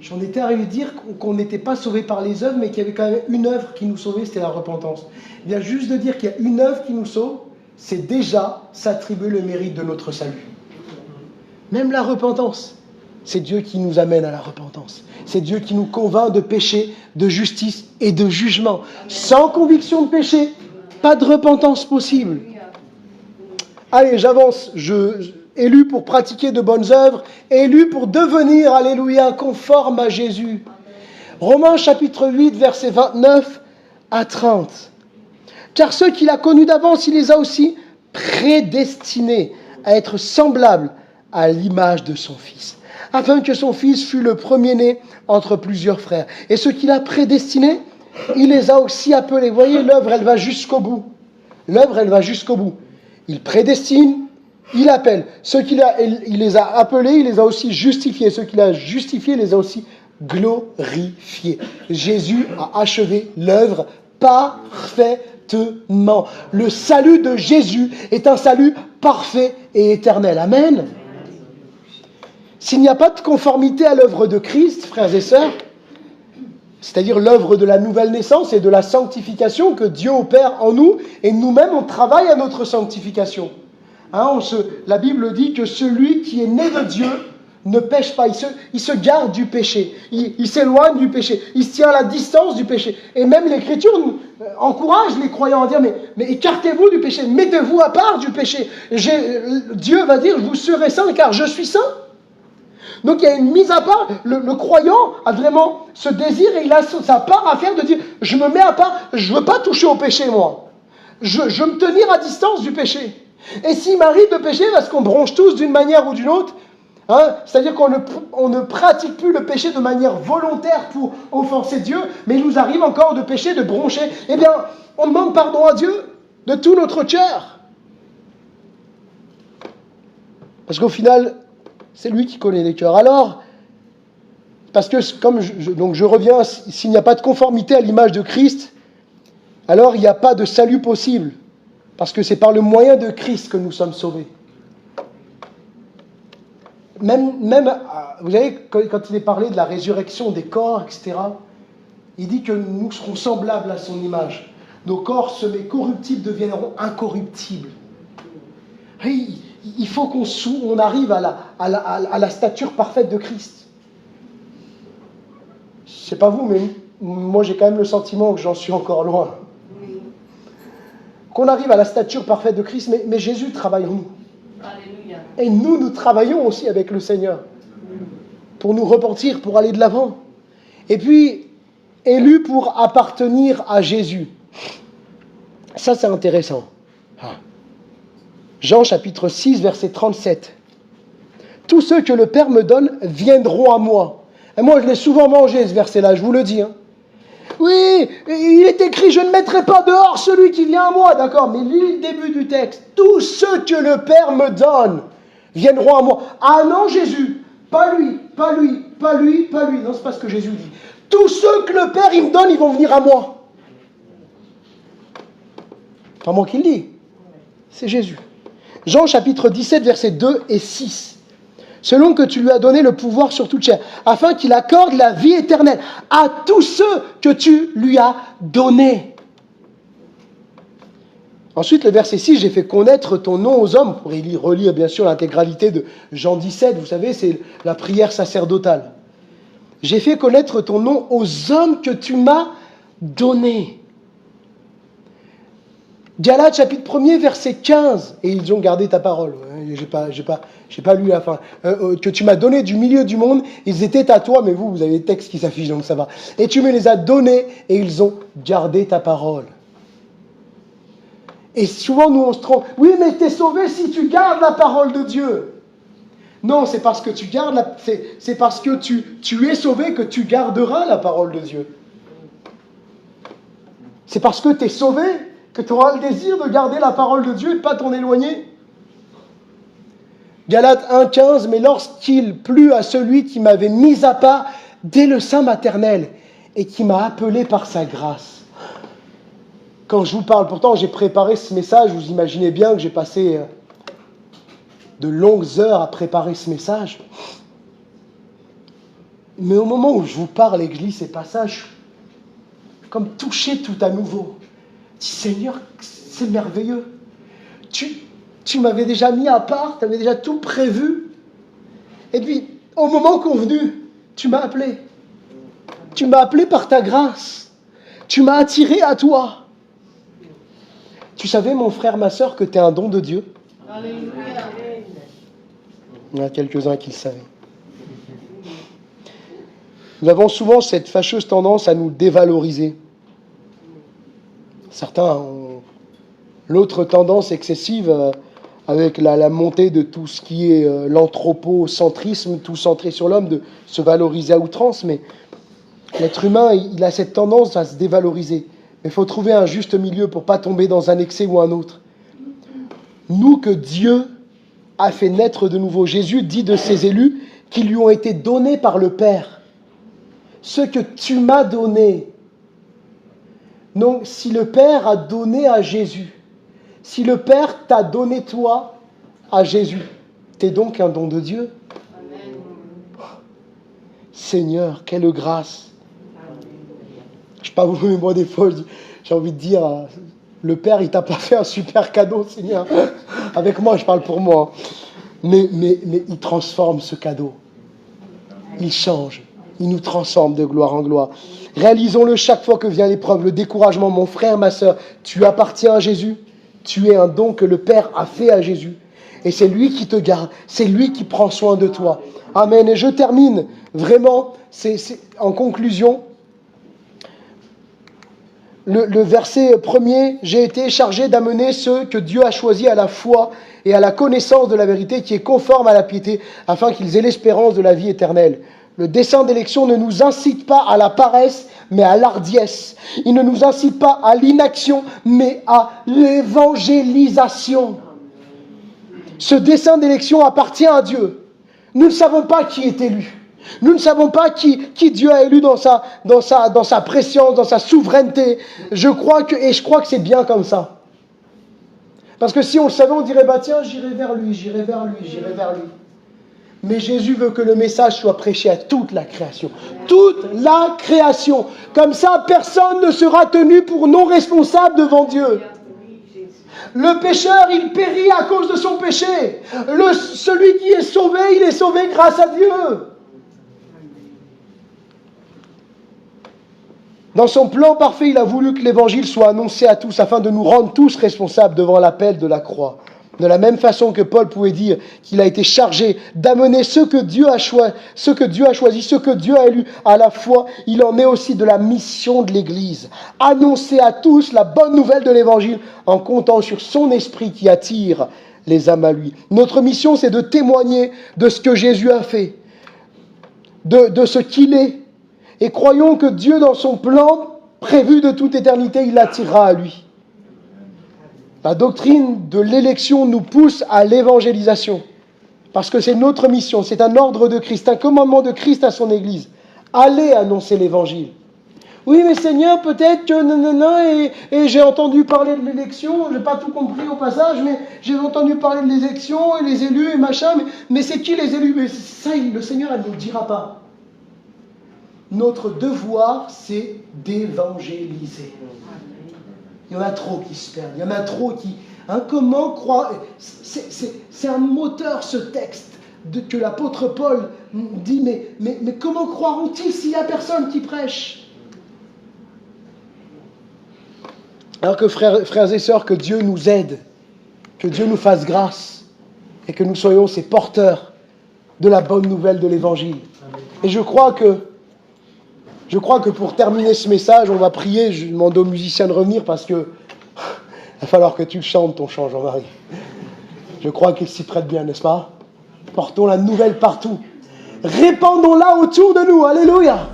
J'en étais arrivé à dire qu'on n'était pas sauvé par les œuvres, mais qu'il y avait quand même une œuvre qui nous sauvait, c'était la repentance. Il y a juste de dire qu'il y a une œuvre qui nous sauve, c'est déjà s'attribuer le mérite de notre salut. Même la repentance, c'est Dieu qui nous amène à la repentance. C'est Dieu qui nous convainc de péché, de justice et de jugement. Sans conviction de péché, pas de repentance possible. Allez, j'avance. Élu pour pratiquer de bonnes œuvres, élu pour devenir, alléluia, conforme à Jésus. Romains chapitre 8, versets 29 à 30. Car ceux qu'il a connus d'avance, il les a aussi prédestinés à être semblables à l'image de son Fils, afin que son Fils fût le premier-né entre plusieurs frères. Et ceux qu'il a prédestinés, il les a aussi appelés. Vous voyez, l'œuvre, elle va jusqu'au bout. L'œuvre, elle va jusqu'au bout. Il prédestine, il appelle. Ceux il les a appelés, il les a aussi justifiés. Ceux qu'il a justifiés, il les a aussi glorifiés. Jésus a achevé l'œuvre parfaitement. Le salut de Jésus est un salut parfait et éternel. Amen. S'il n'y a pas de conformité à l'œuvre de Christ, frères et sœurs, c'est-à-dire l'œuvre de la nouvelle naissance et de la sanctification que Dieu opère en nous, et nous-mêmes on travaille à notre sanctification. La Bible dit que celui qui est né de Dieu ne pêche pas, il se garde du péché, il s'éloigne du péché, il se tient à la distance du péché. Et même l'Écriture encourage les croyants à dire, mais écartez-vous du péché, mettez-vous à part du péché. Dieu va dire, vous serez saints car je suis saint. Donc il y a une mise à part, le croyant a vraiment ce désir et il a sa part à faire de dire, je me mets à part, je ne veux pas toucher au péché moi, je veux me tenir à distance du péché. Et s'il m'arrive de pécher, parce qu'on bronche tous d'une manière ou d'une autre, Hein? C'est-à-dire qu'on ne pratique plus le péché de manière volontaire pour offenser Dieu, mais il nous arrive encore de pécher, de broncher. Eh bien, on demande pardon à Dieu de tout notre cœur. Parce qu'au final, c'est lui qui connaît les cœurs. Alors, parce que comme je reviens, s'il n'y a pas de conformité à l'image de Christ, alors il n'y a pas de salut possible. Parce que c'est par le moyen de Christ que nous sommes sauvés. Même, vous savez, quand il est parlé de la résurrection des corps, etc., il dit que nous serons semblables à son image. Nos corps semés corruptibles deviendront incorruptibles. Et il faut qu'on arrive à la stature parfaite de Christ. Je ne sais pas vous, mais moi j'ai quand même le sentiment que j'en suis encore loin. Qu'on arrive à la stature parfaite de Christ, mais Jésus travaille en nous. Alléluia. Et nous travaillons aussi avec le Seigneur pour nous repentir, pour aller de l'avant. Et puis, élus pour appartenir à Jésus. Ça, c'est intéressant. Jean chapitre 6, verset 37. Tous ceux que le Père me donne viendront à moi. Et moi, je l'ai souvent mangé, ce verset-là, je vous le dis. Oui, il est écrit, je ne mettrai pas dehors celui qui vient à moi. D'accord, mais lis le début du texte. Tous ceux que le Père me donne viendront à moi. Ah non, Jésus, pas lui, pas lui, pas lui, pas lui. Non, c'est pas ce que Jésus dit. Tous ceux que le Père il me donne, ils vont venir à moi. Pas moi qui le dis, c'est Jésus. Jean chapitre 17, versets 2 et 6. Selon que tu lui as donné le pouvoir sur toute chair, afin qu'il accorde la vie éternelle à tous ceux que tu lui as donnés. Ensuite, le verset 6, j'ai fait connaître ton nom aux hommes. Vous pourrez relire bien sûr l'intégralité de Jean 17, vous savez, c'est la prière sacerdotale. J'ai fait connaître ton nom aux hommes que tu m'as donnés. Galates chapitre 1er, verset 15, et ils ont gardé ta parole. J'ai pas lu la fin. Que tu m'as donné du milieu du monde, ils étaient à toi, mais vous avez les textes qui s'affichent, donc ça va. Et tu me les as donnés, et ils ont gardé ta parole. Et souvent, nous, on se trompe. Oui, mais tu es sauvé si tu gardes la parole de Dieu. Non, c'est parce que tu gardes, c'est parce que tu es sauvé que tu garderas la parole de Dieu. C'est parce que tu es sauvé que tu auras le désir de garder la parole de Dieu et de ne pas t'en éloigner. Galates 1,15, mais lorsqu'il plut à celui qui m'avait mis à part dès le sein maternel et qui m'a appelé par sa grâce. Quand je vous parle, pourtant j'ai préparé ce message, vous imaginez bien que j'ai passé de longues heures à préparer ce message. Mais au moment où je vous parle et que je lis ces passages, comme touché tout à nouveau. Je dis, Seigneur, c'est merveilleux. Tu m'avais déjà mis à part, tu avais déjà tout prévu. Et puis, au moment convenu, tu m'as appelé. Tu m'as appelé par ta grâce. Tu m'as attiré à toi. Tu savais, mon frère, ma sœur, que tu es un don de Dieu? Alléluia. Il y en a quelques-uns qui le savaient. Nous avons souvent cette fâcheuse tendance à nous dévaloriser. Certains ont l'autre tendance excessive avec la montée de tout ce qui est l'anthropocentrisme, tout centré sur l'homme, de se valoriser à outrance. Mais l'être humain, il a cette tendance à se dévaloriser. Mais il faut trouver un juste milieu pour ne pas tomber dans un excès ou un autre. Nous que Dieu a fait naître de nouveau. Jésus dit de ses élus qui lui ont été donnés par le Père. Ce que tu m'as donné. Donc, si le Père a donné à Jésus, si le Père t'a donné toi à Jésus, t'es donc un don de Dieu. Amen. Seigneur, quelle grâce. Je ne sais pas vous, mais moi des fois, j'ai envie de dire, le Père, il t'a pas fait un super cadeau, Seigneur. Avec moi, je parle pour moi. Mais il transforme ce cadeau. Il change. Il nous transforme de gloire en gloire. Réalisons-le chaque fois que vient l'épreuve, le découragement. Mon frère, ma sœur, tu appartiens à Jésus. Tu es un don que le Père a fait à Jésus. Et c'est lui qui te garde. C'est lui qui prend soin de toi. Amen. Et je termine vraiment, c'est en conclusion. le verset premier, j'ai été chargé d'amener ceux que Dieu a choisis à la foi et à la connaissance de la vérité qui est conforme à la piété, afin qu'ils aient l'espérance de la vie éternelle. Le dessein d'élection ne nous incite pas à la paresse, mais à l'ardiesse. Il ne nous incite pas à l'inaction, mais à l'évangélisation. Ce dessein d'élection appartient à Dieu. Nous ne savons pas qui est élu. Nous ne savons pas qui Dieu a élu dans sa préscience, dans sa souveraineté. Je crois que c'est bien comme ça. Parce que si on le savait, on dirait, tiens, j'irai vers lui. Mais Jésus veut que le message soit prêché à toute la création. Toute la création. Comme ça, personne ne sera tenu pour non responsable devant Dieu. Le pécheur, il périt à cause de son péché. Celui qui est sauvé, il est sauvé grâce à Dieu. Dans son plan parfait, il a voulu que l'évangile soit annoncé à tous afin de nous rendre tous responsables devant l'appel de la croix. De la même façon que Paul pouvait dire qu'il a été chargé d'amener ceux que Dieu a choisis, ceux que Dieu a élus à la foi, il en est aussi de la mission de l'Église. Annoncer à tous la bonne nouvelle de l'Évangile en comptant sur son esprit qui attire les âmes à lui. Notre mission, c'est de témoigner de ce que Jésus a fait, de ce qu'il est. Et croyons que Dieu, dans son plan prévu de toute éternité, il l'attirera à lui. La doctrine de l'élection nous pousse à l'évangélisation. Parce que c'est notre mission, c'est un ordre de Christ, un commandement de Christ à son Église. Allez annoncer l'Évangile. Oui, mais Seigneur, peut-être que et j'ai entendu parler de l'élection, je n'ai pas tout compris au passage, mais j'ai entendu parler de l'élection et les élus et machin, mais c'est qui les élus? Mais ça, le Seigneur, elle ne nous dira pas. Notre devoir, c'est d'évangéliser. Il y en a trop qui se perdent. Il y en a trop qui... comment croire... C'est un moteur, ce texte, que l'apôtre Paul dit, mais comment croiront-ils s'il n'y a personne qui prêche? Alors que frères et sœurs, que Dieu nous aide, que Dieu nous fasse grâce, et que nous soyons ces porteurs de la bonne nouvelle de l'Évangile. Et je crois que pour terminer ce message, on va prier. Je demande aux musiciens de revenir parce que il va falloir que tu le chantes, ton chant, Jean-Marie. Je crois qu'il s'y prête bien, n'est-ce pas? Portons la nouvelle partout. Répandons-la autour de nous. Alléluia.